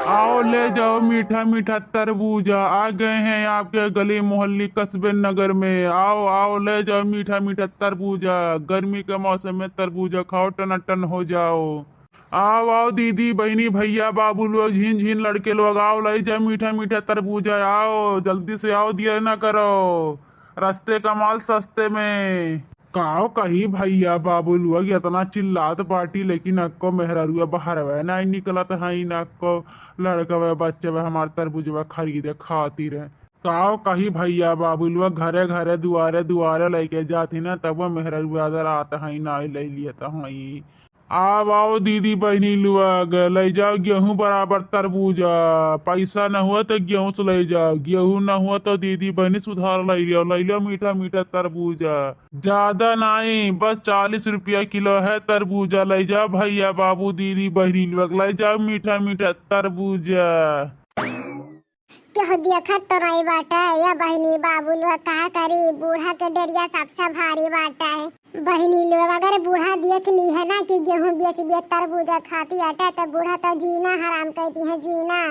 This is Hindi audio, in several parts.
आओ ले जाओ मीठा मीठा तरबूजा, आ गए हैं आपके गली मोहल्ली कस्बे नगर में। आओ आओ ले जाओ मीठा मीठा तरबूजा, गर्मी के मौसम में तरबूजा खाओ टनाटन हो जाओ। आओ आओ दीदी बहनी भैया बाबू लोग झीन झीन लड़के लोग, आओ ले जाओ मीठा मीठा तरबूजा, आओ जल्दी से आओ, दिया ना करो, रास्ते का माल सस्ते में। काओ कही भैया बाबू लोग इतना चिल्लात पार्टी, लेकिन अक्को मेहरारुआ बाहर वे नहीं निकलत है, अक्को लड़का वे बच्चे वे हमारे तरबूजवा खरीदे खातिर है। काओ कही भैया बाबू लोग घरे घरे दुआरे दुआरे लेके जाती ना, तब वो मेहरारुआ अदर आता है ना ले लिया है। आओ आओ दीदी बहनी लोग ले जाओ गेहूं बराबर तरबूजा, पैसा न हुआ तो गेहूं से ले जाओ, गेहूं न हुआ तो दीदी बहनी सुधार ले लो मीठा मीठा तरबूजा। ज्यादा नहीं, बस 40 रुपया किलो है तरबूजा, ले जाओ भैया बाबू दीदी बहनी लोग, ले जाओ मीठा मीठा तरबूजा। क्या देखत तो नहीं बाटा या बहनी बाबू लोग कहा करी, बूढ़ा के डरिया सबसे भारी बाटा है। बहनी लोग अगर बूढ़ा देख ली है ना कि गेहूं बेच बेच तरबूजा खाती आटा, तो बूढ़ा तो जीना हराम कर दी है, जीना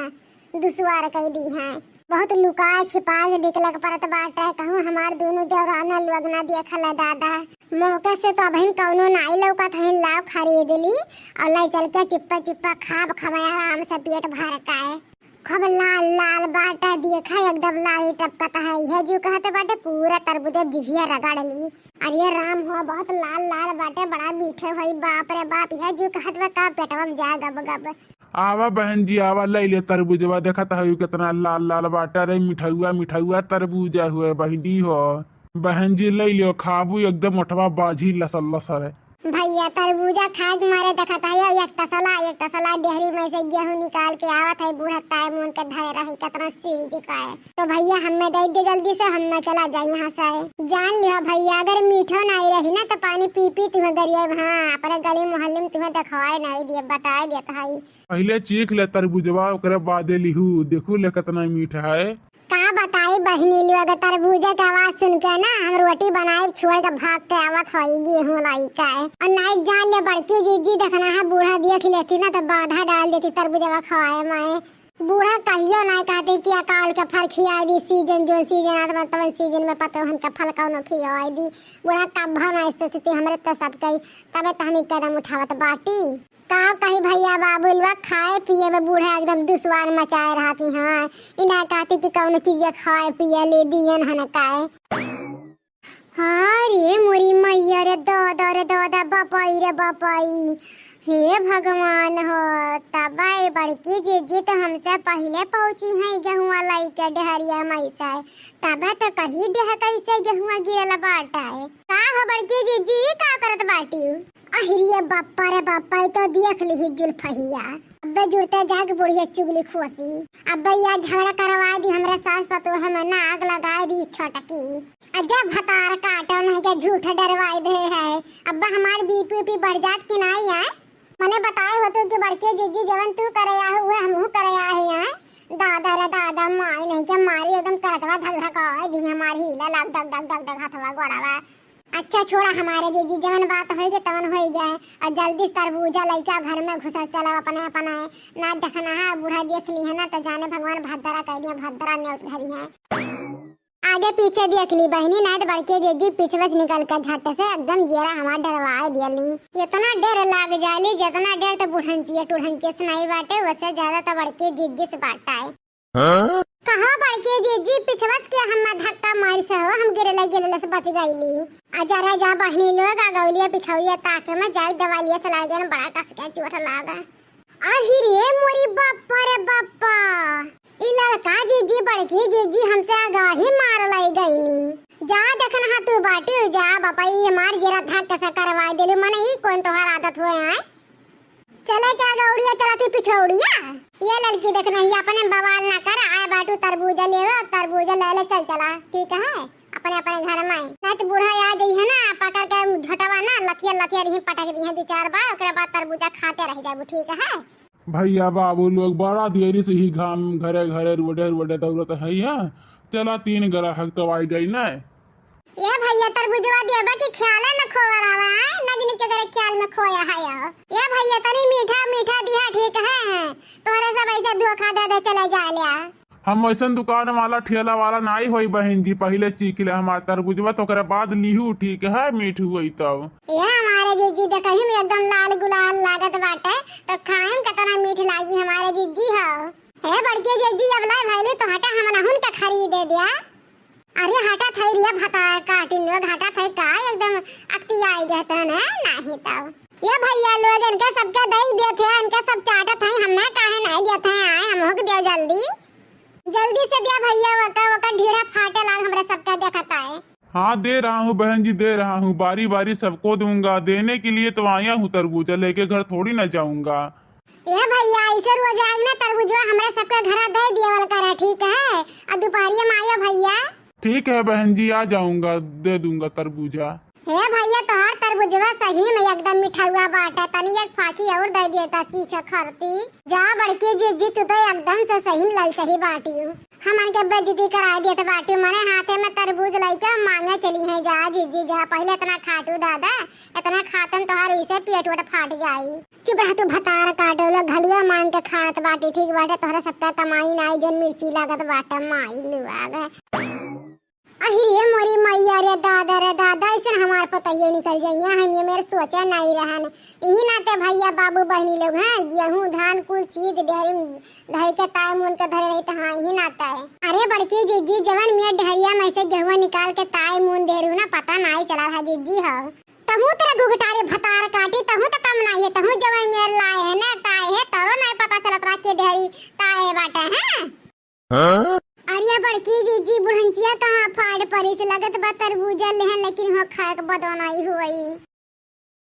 दुश्वार कर दी है। बहुत लुका छिपा के निकलक परत बाटा है, कहूँ हमार दोनों देवराना लोग ना देखल दादा। मौके से तो अभी कौनो नाई लौकत है, लाव खरीद ली और लाई चल के चिप्पा चिप्पा खाब खवाया आराम से पेट भर का है। खब लाल लाल बाटा देखा एकदम लाल टपकता है, यह जो कहते बाटे पूरा तरबूजा जिभिया रगड़ ली। अरे राम हो बहुत लाल लाल बाटे, बड़ा मीठे भाई, बाप रे बाप, यह जो कहते का पेटवा में जा गब गब। आवा बहन जी आवा ले ले तरबूजवा, देखा था कितना लाल लाल बाटा रे, मिठाउआ मिठाउआ तरबूजा हुए बहनी हो। बहन जी ले लियो खाबू एकदम उठवा बाजी लसल लसल है। भैया तरबूजा खाए के मारे देखा था एक तसला डेहरी में से गेहूं निकाल के आवत है, बूढ़ा ताए मुन के धरे रही कितना सीरी झुका है। तो भैया हमें दे दे जल्दी से, हमें चला जाए यहाँ से। जान लिया भैया अगर मीठो नहीं रही ना तो पानी पी पी तुम्हें गरिए, हाँ अपने गली मोहल्ले में तुम्हें दिखवाए नहीं दिए, बताए देता है। पहले चीख ले तरबूजवा, ओकरे बादे लिहू, देखू ले कितना मीठा है। का बताई बहनी लोग तरबूजा की आवाज सुन के ना हम रोटी बनाए छोड़ के भाग के आवत होई गेहूं लाई का है। और नाइट जान ले बड़की जीजी देखना है, बूढ़ा देख लेती ना तो बाधा डाल देती तरबूजा खवाए मैं। बूढ़ा कहियो नहीं कहते कि अकाल के फल खिया दी, सीजन जो सीजन आता तब सीजन में पता हम के फल कौन खिया दी। बूढ़ा कब्बा नहीं सोचती हमरे तो सब कई, तबे तो हम कदम उठावत बाटी। का कही भैया बाबू लोग खाए पिए में बूढ़ा एकदम दुश्वार मचाए रहती हैं, इन्हें कहती कि कौन चीज खाए पिए ले दियन हन काए। हाँ रे मोरी मैया रे दादा बपाई रे बपाई, हे भगवान हो तबाई बड़की जीजी तो हमसे पहले पहुंची है गेहुआ लाई के डहरिया मैसा, तबे तो कही डह कैसे गेहुआ गिरला बाटा है। का हो बड़की जीजी का करत बाटी? अहिरिया बाप्पा रे बाप्पा तो देख ली जुल्फहिया, अब्बे जुड़ते जाग बुढ़िया चुगली खुशी, अब्बे या झगड़ा करवा दी हमरे सास पतो हमें नाग लगा दी छोटकी। अजब भतार काटो नहीं के झूठ डरवाई दे है, अब्बा हमार बीपी बढ़ जात कि नहीं है। मने बताए हो तो कि बड़के जीजी जवन तू करे आ हुए हमहू करे आ है। दादा रे दादा माई नहीं के मारी एकदम करतवा धक धक दी हमारी हिला लग डग डग डग डग हथवा गोड़ावा। अच्छा छोड़ा हमारे जीजी जवन बात होगी तवन हो जाए, और जल्दी तरबूजा लइका घर में घुसर चला अपने अपना ना देखना है। बूढ़ा देख ली है ना तो जाने भगवान भद्रा कह दिया, भद्रा ने उधरी है। आगे पीछे देख ली बहनी ना तो बड़के जीजी पीछे निकल कर झट से एकदम जेरा हमारा डरवा दिया। इतना डर लाग जाली जितना डर तो बुढ़ंची टूढ़ंची से नहीं बाटे, वैसे ज्यादा तो बड़के जीजी से बाटा है। कहा बड़के जीजी पिछवस के हम धक्का मार से हो, हम गिरले से बच गईली। आजा राजा बहनी लोग आगौलिया पिछौलिया ताके में जाई दवालिया चला गया, बड़ा कस के चोट लागा। अहिरे मोरी बाप्पा रे बाप्पा, ई लड़का जीजी बड़की जीजी हमसे आगाही मार लाई गईनी। जा देखना तू बाटी जा बापा, ये मार जरा धक्का से करवा देली, मने ई कौन तोहार आदत हुए है। चले क्या गौड़िया चलाती पिछौड़िया, ये लड़की देखना ही अपने बवाल ना कर, आए बाटू तरबूजा ले लो, तरबूजा ले ले चल चला ठीक है अपने अपने घर में। नहीं तो बूढ़ा आ गई है ना पकड़ के झटवा ना लतिया लतिया रही पटक दी है 2-4 बार, उसके बाद तरबूजा खाते रह जाबू ठीक है। भैया बाबू लोग बड़ा देरी से ही घाम घरे घरे रोडे दौड़त है, चला 3 ग्राहक तो आई गई ना। ये भैया तरबूजवा देबा की ख्याल में खोवा रहा है, नजनी के करे ख्याल में खोया है। ये भैया तनी मीठा मीठा दिया ठीक है, तोरे सब ऐसा धोखा दे दे चले जाए। हम ऐसा दुकान वाला ठेला वाला नाई होई बहन जी, पहले चीख ले हमार तरबूजवा तो करे बाद लीहू ठीक है मीठ हुई तब। ये हमारे जीजी देखही में एकदम लाल गुलाल लागत बाटे, तो खाएम कितना मीठ लागी हमारे जीजी हो। हे बड़के जीजी अब लाई भइले तो हटा हम नहुन का खरीदे दिया। अरे हटा थई रिया भता काटिन लोग हटा थई का एकदम अक्ति आई गए त ना नहीं तब। ये भैया लोग इनके सबके दई दे थे, इनके सब चाटत हई, हमें काहे नहीं दे थे। आए हम हो दे जल्दी जल्दी से दिया भैया, वका ढीड़ा फाटे लाग हमरा सबका देखता है। हाँ दे रहा हूँ बहन जी, दे रहा हूँ, बारी बारी सबको दूंगा। देने के लिए तो आया हूँ, तरबूजा लेके घर थोड़ी ना जाऊंगा। ये भैया ऐसे रोज आज ना तरबूजा हमरा सबका घर दे दिया करे, ठीक है? और दोपहरिया में आया भैया। ठीक है बहन जी, आ जाऊंगा, दे दूंगा तरबूजा। हे भैया तोहर तरबूजवा सही में एकदम मीठा हुआ बाटा, तनी एक फाकी और दे देता चीख खरती। जा बड़के जीजी तू तो एकदम से सही में लल सही बाटी हूँ, हमन के बेइज्जती करा दिए तो बाटी मने हाथे में तरबूज लेके मांगे चली है। जा जीजी जा, पहले इतना खाटू दादा, इतना खातन तोहर इसे पेट वट फाट जाई। चुप रह तू भतार काटो लोग घलुआ मांग के खात बाटी, ठीक बाटे? तोहरा सबका कमाई नाई जन मिर्ची लागत बाटा माई लुआ गए। अहिरे मोरी मैया रे दादा ऐसे हमार पतइये निकल जाइए, हम ये मेरे सोचा नहीं रहन। यही नाते भैया बाबू बहनी लोग हैं, गेहूं धान कुल चीज डेहरी धई के ताय मुन के धरे रही, हाँ यही नाता है। अरे बड़की जीजी जवन मैं ढहरिया में से गेहूं निकाल के ताय मुन दे रही ना, पता नहीं चला है जीजी हो। तहु तेरा गुगटारे भतार काटी, तहु तो कम नहीं है, तहु जवन मेरे लाए है ना ताय है, तोरो नहीं पता चलत बा के ढहरी ताय बाटा है। अरे बड़की जीजी बुढ़ंचिया कहाँ फाड़ पड़ी से लगत बा तरबूजा लेहन, लेकिन हो खाए के बदनाई हुई।